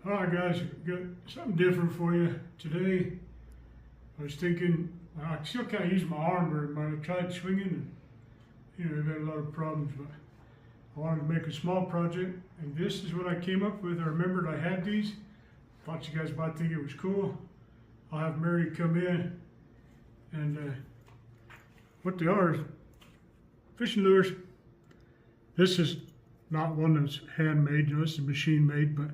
All right, guys, got something different for you today. I was thinking, I still can't use my arm very much. I tried swinging, and I've had a lot of problems, but I wanted to make a small project, and this is what I came up with. I remembered I had these. Thought you guys might think it was cool. I'll have Mary come in, and what they are is fishing lures. This is not one that's handmade, this is machine made, but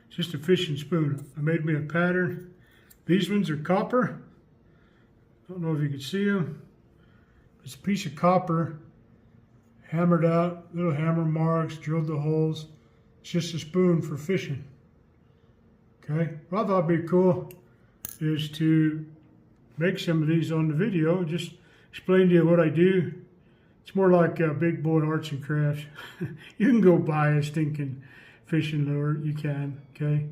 it's just a fishing spoon. I made me a pattern. These ones are copper. I don't know if you can see them. It's a piece of copper, hammered out, little hammer marks, drilled the holes. It's just a spoon for fishing. Okay, what I thought would be cool is to make some of these on the video, just explain to you what I do. It's more like Big Boy Arts and Crafts. You can go buy a stinking fishing lure, you can, okay?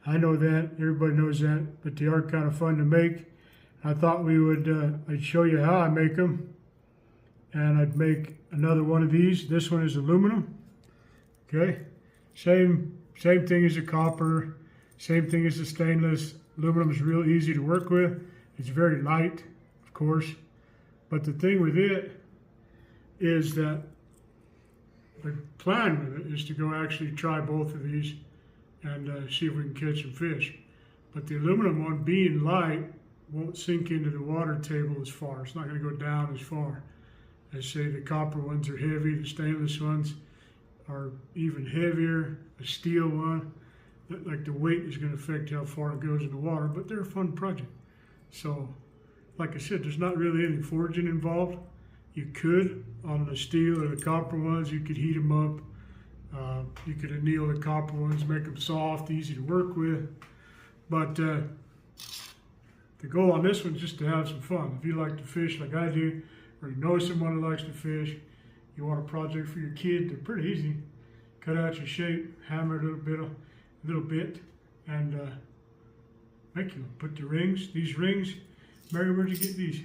I know that, everybody knows that, but they are kind of fun to make. I thought I'd show you how I make them, and I'd make another one of these. This one is aluminum, okay? Same thing as the copper, same thing as the stainless. Aluminum is real easy to work with. It's very light, of course, but the thing with it is that the plan with it is to go actually try both of these and see if we can catch some fish. But the aluminum one, being light, won't sink into the water table as far. It's not going to go down as far. I say the copper ones are heavy, the stainless ones are even heavier. The steel one, like the weight is going to affect how far it goes in the water, but they're a fun project. So, like I said, there's not really any forging involved. You could, on the steel or the copper ones, you could heat them up. You could anneal the copper ones, make them soft, easy to work with. But the goal on this one is just to have some fun. If you like to fish like I do, or you know someone who likes to fish, you want a project for your kid, they're pretty easy. Cut out your shape, hammer it a little bit, and make them. Put the rings, these rings. Mary, where'd you get these?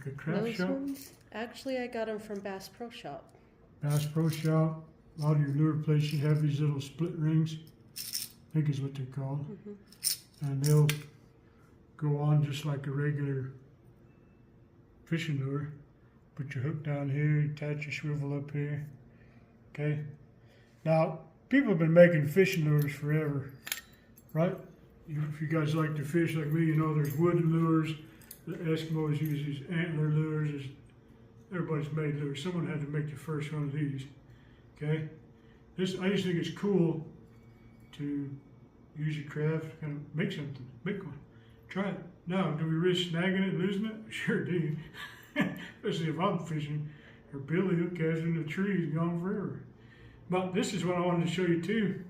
A craft Those shop? ones? Actually, I got them from Bass Pro Shop. Bass Pro Shop. A lot of your lure places have these little split rings, I think is what they're called. And they'll go on just like a regular fishing lure. Put your hook down here, you attach your swivel up here. Okay? Now, people have been making fishing lures forever, right? If you guys like to fish like me, you know there's wooden lures. The Eskimos use these antler lures. Everybody's made lures. Someone had to make the first one of these. Okay? I just think it's cool to use your craft, kind of make something, make one. Try it. Now, do we risk snagging it, losing it? Sure do. Especially if I'm fishing, or Billy will catch it in the tree, he's gone forever. But this is what I wanted to show you too,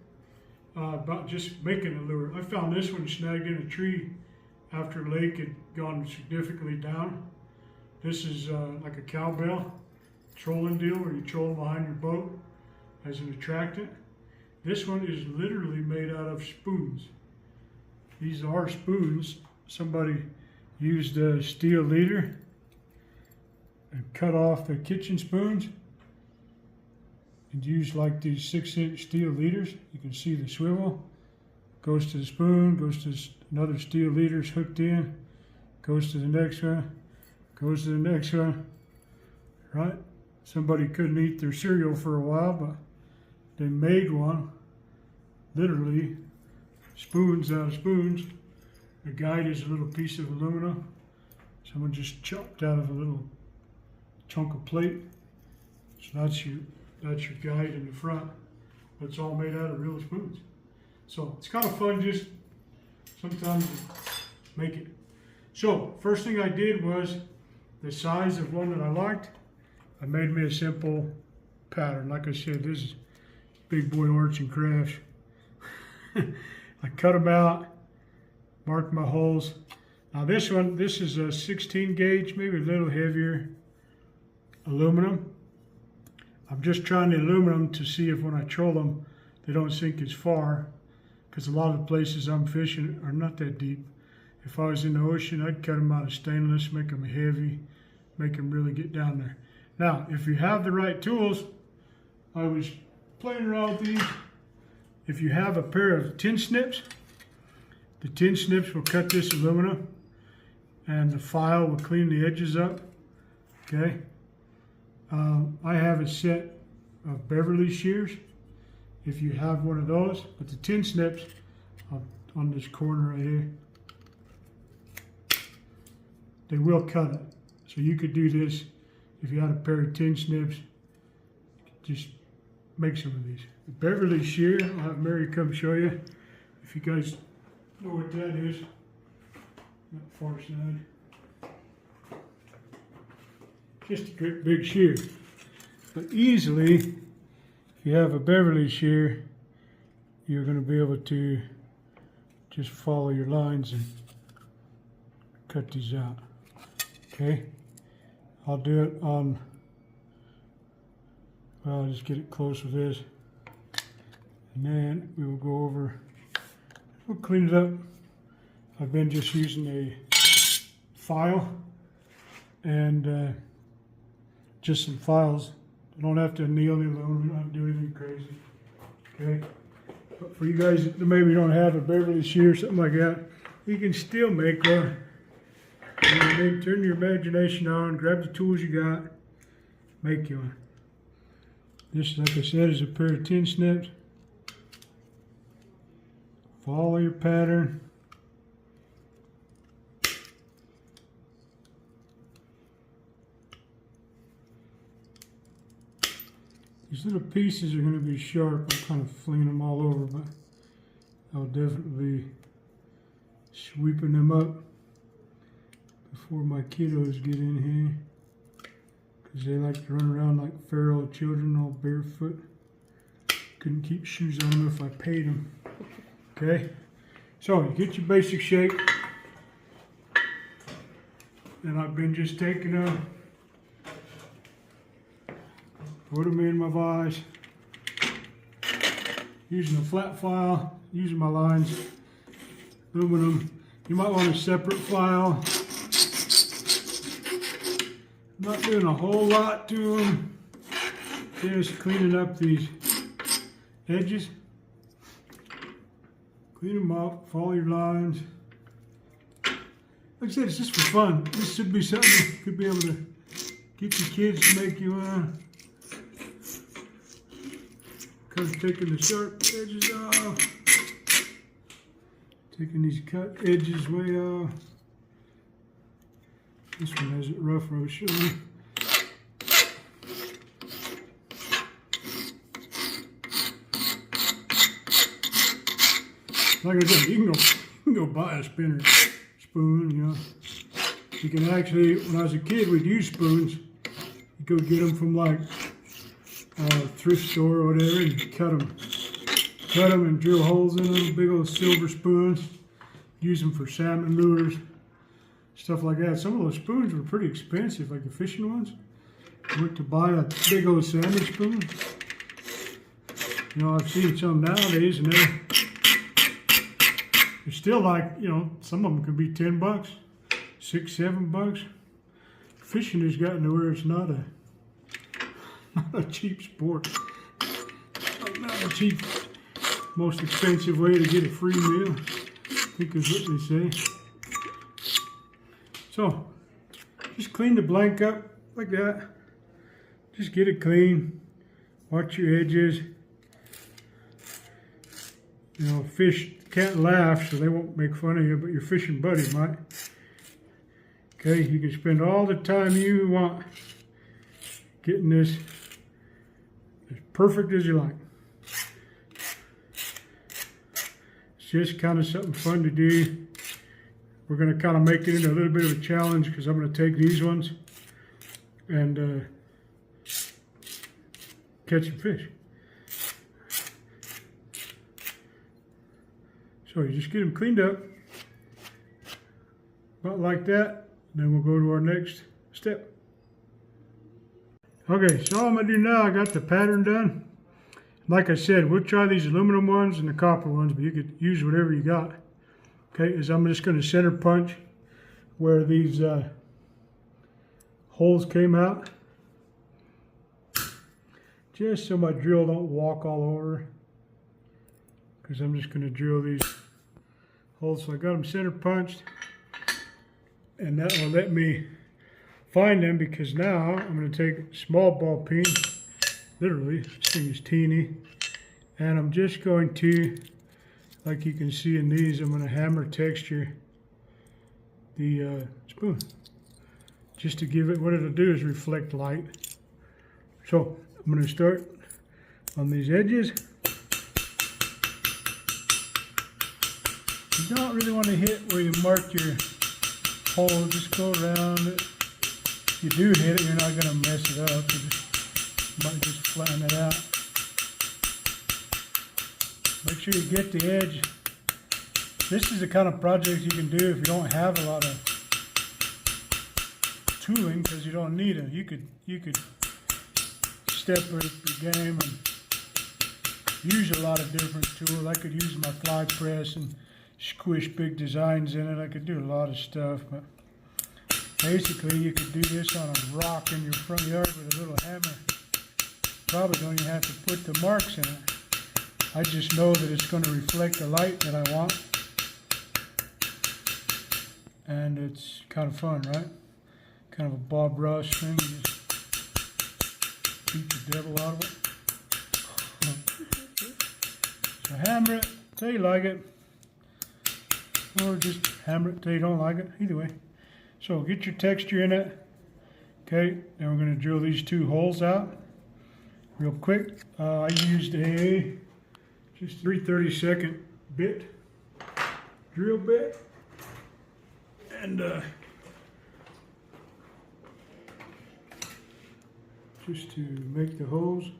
about just making a lure. I found this one snagged in a tree after a lake had gone significantly down. This is like a cowbell trolling deal where you troll behind your boat as an attractant. This one is literally made out of spoons. These are spoons. Somebody used a steel leader and cut off the kitchen spoons and used like these 6-inch steel leaders. You can see the swivel goes to the spoon, goes to another steel leader's hooked in, goes to the next one, goes to the next one, right? Somebody couldn't eat their cereal for a while, but they made one, literally, spoons out of spoons. The guide is a little piece of aluminum. Someone just chopped out of a little chunk of plate. So that's your guide in the front. It's all made out of real spoons. So it's kind of fun just sometimes to make it. So first thing I did was the size of one that I liked. I made me a simple pattern. Like I said, this is Big Boy Arts and Crafts. I cut them out, marked my holes. Now this is a 16 gauge, maybe a little heavier aluminum. I'm just trying the aluminum to see if when I troll them, they don't sink as far, because a lot of the places I'm fishing are not that deep. If I was in the ocean, I'd cut them out of stainless, make them heavy, make them really get down there. Now, if you have the right tools, I was playing around with these. if you have a pair of tin snips, the tin snips will cut this aluminum and the file will clean the edges up, okay? I have a set of Beverly shears, if you have one of those, but the tin snips on this corner right here, they will cut it. So you could do this if you had a pair of tin snips, just make some of these. The Beverly shear, I'll have Mary come show you if you guys know what that is. Not far side. Just a great big shear. But easily, if you have a Beverly shear, you're going to be able to just follow your lines and cut these out. Okay? I'll do it on, well, I'll just get it close with this. And then we will go over, we'll clean it up. I've been just using a file and just some files. You don't have to anneal the aluminum, you don't have to do anything crazy. Okay? But for you guys that maybe don't have a Beverly shear or something like that, you can still make one. And then turn your imagination on, grab the tools you got, make you one. This, like I said, is a pair of tin snips. Follow your pattern. These little pieces are going to be sharp. I'm kind of flinging them all over, but I'll definitely be sweeping them up before my kiddos get in here, because they like to run around like feral children all barefoot. Couldn't keep shoes on them if I paid them. Okay, so you get your basic shape, and I've been just taking them, put them in my vise, using a flat file, using my lines, aluminum. You might want a separate file. Not doing a whole lot to them, just cleaning up these edges. Clean them up, follow your lines. Like I said, it's just for fun. This should be something you could be able to get your kids to make you kind of taking the sharp edges off. Taking these cut edges way off. This one has it rough, I was showing. Like I said, you can go buy a spinner spoon, you know. You can actually, when I was a kid, we'd use spoons. You go get them from like a thrift store or whatever and cut them and drill holes in them, big old silver spoons. Use them for salmon lures. Stuff like that. Some of those spoons were pretty expensive, like the fishing ones. I went to buy a big old salmon spoon. You know, I've seen some nowadays, and they're still like, you know, some of them could be $10, $6, $7. Fishing has gotten to where it's not a cheap sport. Not a cheap, most expensive way to get a free meal, I think is what they say. So, just clean the blank up like that. Just get it clean. Watch your edges. You know, fish can't laugh, so they won't make fun of you, but your fishing buddy might. Okay, you can spend all the time you want getting this as perfect as you like. It's just kind of something fun to do. We're going to kind of make it into a little bit of a challenge, because I'm going to take these ones and catch some fish. So you just get them cleaned up, about like that, then we'll go to our next step. Okay, so all I'm going to do now, I got the pattern done. Like I said, we'll try these aluminum ones and the copper ones, but you could use whatever you got. Okay, is I'm just going to center punch where these holes came out, just so my drill don't walk all over. because I'm just going to drill these holes. So I got them center punched, and that will let me find them, because now I'm going to take a small ball peen, literally, this thing is teeny, and I'm just going to, like you can see in these, I'm going to hammer texture the spoon, just to give it, what it'll do is reflect light. So I'm going to start on these edges. You don't really want to hit where you marked your hole, just go around it. If you do hit it, you're not going to mess it up. You might just flatten it out. Make sure you get the edge. This is the kind of project you can do if you don't have a lot of tooling, because you don't need it. You could step up your game and use a lot of different tools. I could use my fly press and squish big designs in it. I could do a lot of stuff, but basically you could do this on a rock in your front yard with a little hammer. Probably don't even have to put the marks in it. I just know that it's going to reflect the light that I want, and it's kind of fun, right? Kind of a Bob Ross thing. You just beat the devil out of it. So hammer it till you like it, or just hammer it till you don't like it. Either way. So get your texture in it. Okay, then we're going to drill these two holes out real quick. I used a just 3/32 bit, drill bit, and just to make the holes.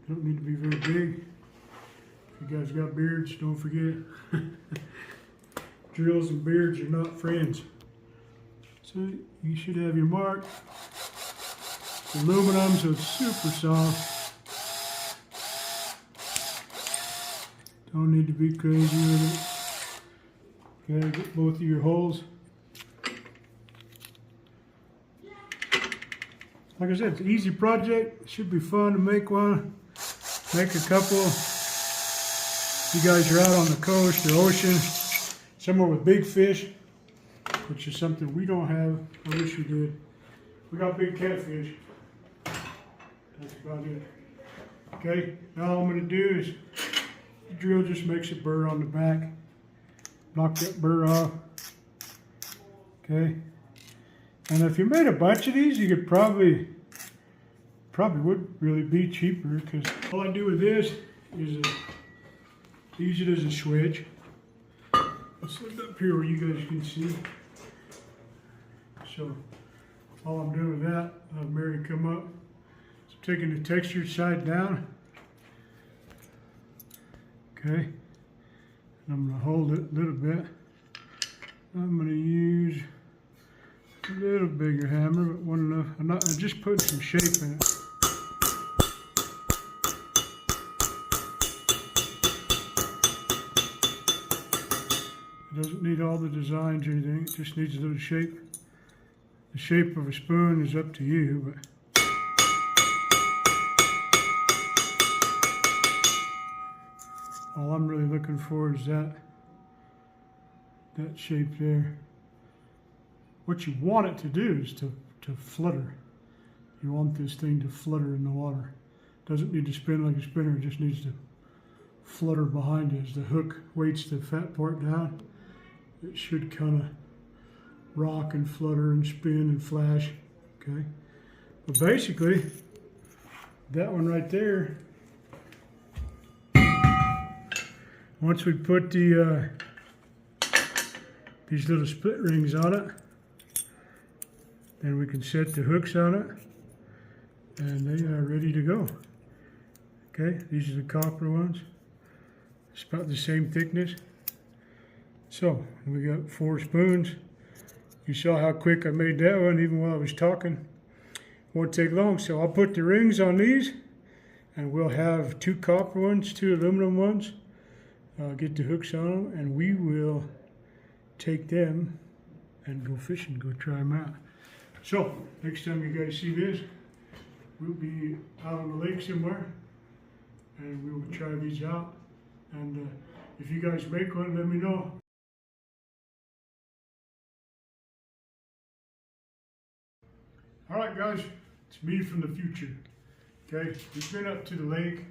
Don't need to be very big. If you guys got beards, don't forget. Drills and beards are not friends. So you should have your mark. It's aluminum, so it's super soft. Don't need to be crazy with it. Okay, get both of your holes. Like I said, it's an easy project. It should be fun to make one. Make a couple. You guys are out on the coast or ocean, somewhere with big fish, which is something we don't have. I wish we did. We got big catfish. That's about it. Okay, now all I'm going to do is the drill just makes a burr on the back. Knock that burr off. Okay. And if you made a bunch of these, you could probably would really be cheaper, because all I do with this is use it as a switch. Let's look up here where you guys can see. So all I'm doing with that, I'll have Mary come up. So I'm taking the textured side down. Okay. And I'm going to hold it a little bit. I'm going to use a little bigger hammer, but one enough. I'm just putting some shape in it. It doesn't need all the designs or anything, it just needs a little shape. The shape of a spoon is up to you, but all I'm really looking for is that shape there. What you want it to do is to flutter. You want this thing to flutter in the water. It doesn't need to spin like a spinner, it just needs to flutter behind it. As the hook weights the fat part down, it should kind of rock and flutter and spin and flash. Okay, but basically that one right there, once we put the these little split rings on it, then we can set the hooks on it and they are ready to go. Okay, these are the copper ones. It's about the same thickness. So we got 4 spoons. You saw how quick I made that one even while I was talking. Won't take long. So I'll put the rings on these and we'll have 2 copper ones, 2 aluminum ones. Get the hooks on them and we will take them and go fishing, go try them out. So next time you guys see this, we'll be out on the lake somewhere and we will try these out. And If you guys make one, let me know. Alright guys, it's me from the future. Okay, we've been up to the lake.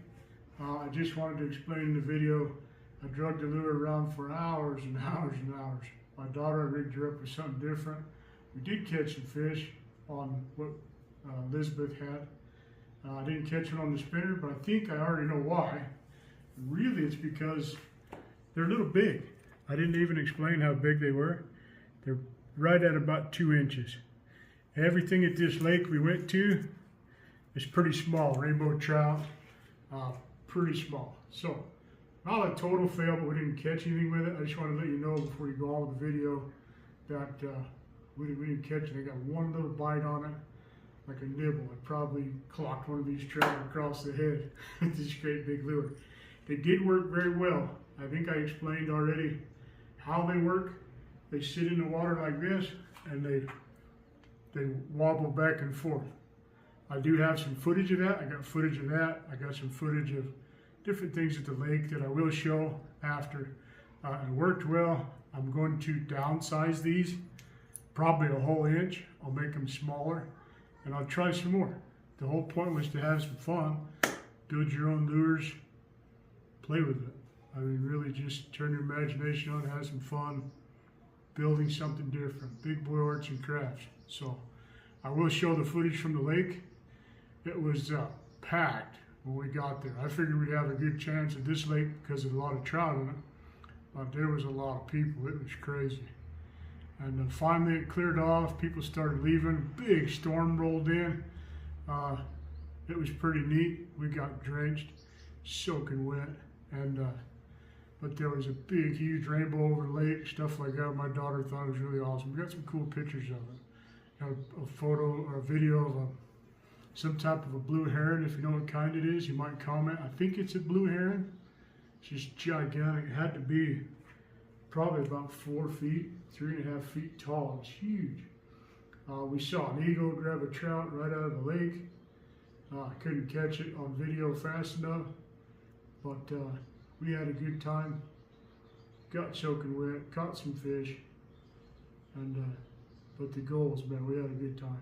I just wanted to explain in the video. I drug the lure around for hours and hours and hours. My daughter rigged her up with something different. We did catch some fish on what Elizabeth had. I didn't catch one on the spinner, but I think I already know why. Really, it's because they're a little big. I didn't even explain how big they were. They're right at about 2 inches. Everything at this lake we went to is pretty small. Rainbow trout, pretty small. So, not a total fail, but we didn't catch anything with it. I just want to let you know before you go on with the video that we didn't catch it. I got one little bite on it, like a nibble. I probably clocked one of these trout across the head with this great big lure. They did work very well. I think I explained already how they work. They sit in the water like this, and they wobble back and forth. I do have some footage of that. I got footage of that. I got some footage of different things at the lake that I will show after. It worked well. I'm going to downsize these, probably a whole inch. I'll make them smaller, and I'll try some more. The whole point was to have some fun, build your own lures, play with it. I mean, really just turn your imagination on, have some fun, building something different. Big boy arts and crafts. So I will show the footage from the lake. It was packed when we got there. I figured we'd have a good chance at this lake because of a lot of trout in it, but there was a lot of people. It was crazy. And finally it cleared off. People started leaving. Big storm rolled in. It was pretty neat. We got drenched, soaking wet, and but there was a big, huge rainbow over the lake, stuff like that. My daughter thought it was really awesome. We got some cool pictures of it. Got a photo or a video of some type of a blue heron. If you know what kind it is, you might comment. I think it's a blue heron. It's just gigantic. It had to be probably about 4 feet, 3.5 feet tall. It's huge. We saw an eagle grab a trout right out of the lake. I couldn't catch it on video fast enough, but we had a good time. Got soaking wet, caught some fish, and but the goal was, man, we had a good time.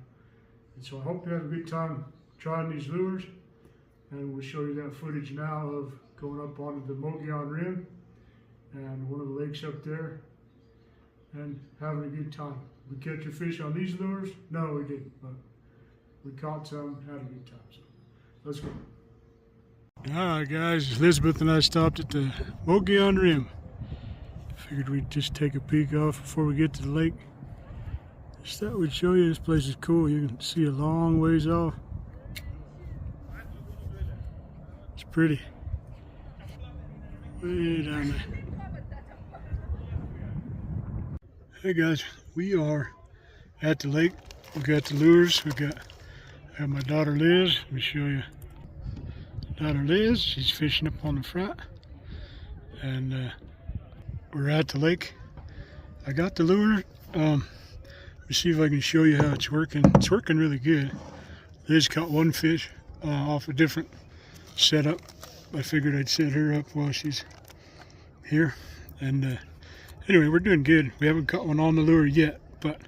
And so I hope you have a good time trying these lures, and we'll show you that footage now of going up onto the Mogollon Rim and one of the lakes up there and having a good time. We catch a fish on these lures? No, we didn't, but we caught some, had a good time. So let's go. All right, guys, Elizabeth and I stopped at the Mogollon Rim. Figured we'd just take a peek off before we get to the lake. Just thought we'd show you. This place is cool. You can see a long ways off. It's pretty. Way down there. Hey guys, we are at the lake. We got the lures. I have my daughter Liz. Let me show you. Daughter Liz, she's fishing up on the front, and we're at the lake. I got the lure. Let me see if I can show you how it's working. It's working really good. Liz caught one fish off a different setup. I figured I'd set her up while she's here. And anyway, we're doing good. We haven't caught one on the lure yet, but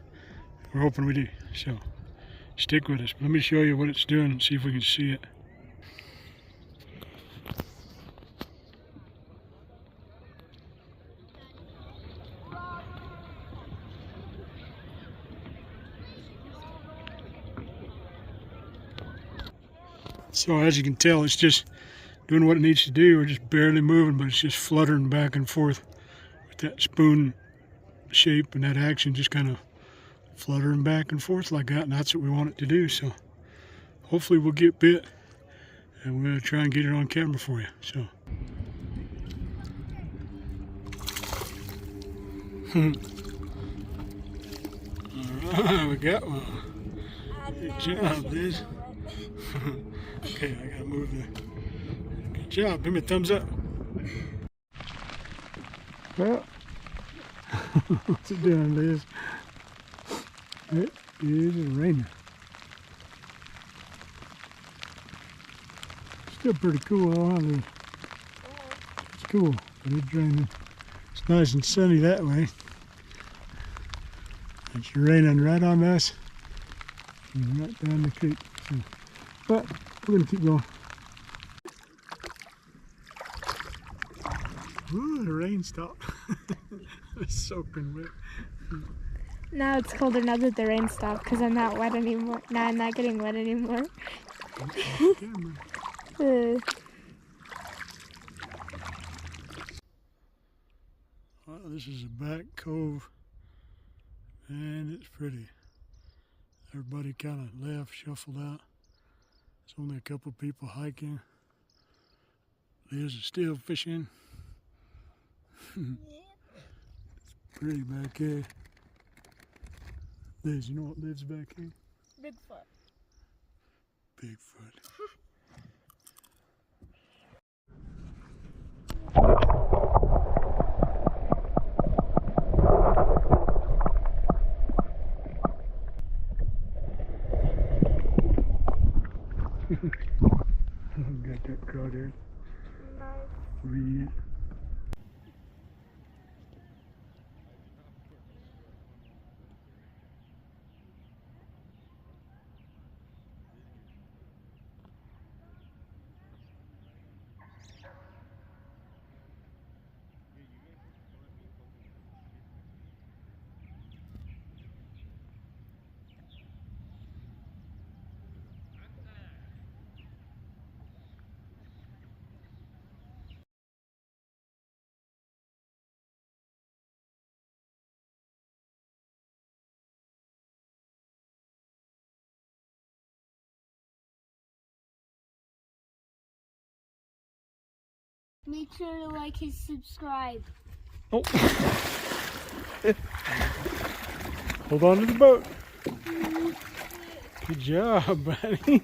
we're hoping we do. So stick with us. Let me show you what it's doing and see if we can see it. So as you can tell, it's just doing what it needs to do. We're just barely moving, but it's just fluttering back and forth with that spoon shape and that action, just kind of fluttering back and forth like that, and that's what we want it to do. So hopefully we'll get bit, and we're going to try and get it on camera for you. So alright, we got one. Good job, Liz. Okay, I gotta move there. Good job. Give me a thumbs up. Well, what's it doing, Liz? It is raining. Still pretty cool, huh, Liz? It's cool. but it's raining. It's nice and sunny that way. It's raining right on us and right down the creek. So, but we're going to keep going. Ooh, the rain stopped. It's soaking wet. Now it's colder now that the rain stopped because I'm not wet anymore. Now I'm not getting wet anymore. Camera. Well, this is a back cove, and it's pretty. Everybody kind of left, shuffled out. There's only a couple people hiking. Liz is still fishing. It's pretty back here. Liz, you know what lives back here? Bigfoot. Bigfoot. Got that crowd there. Read. Make sure to like and subscribe. Oh. Hold on to the boat. Good job, buddy.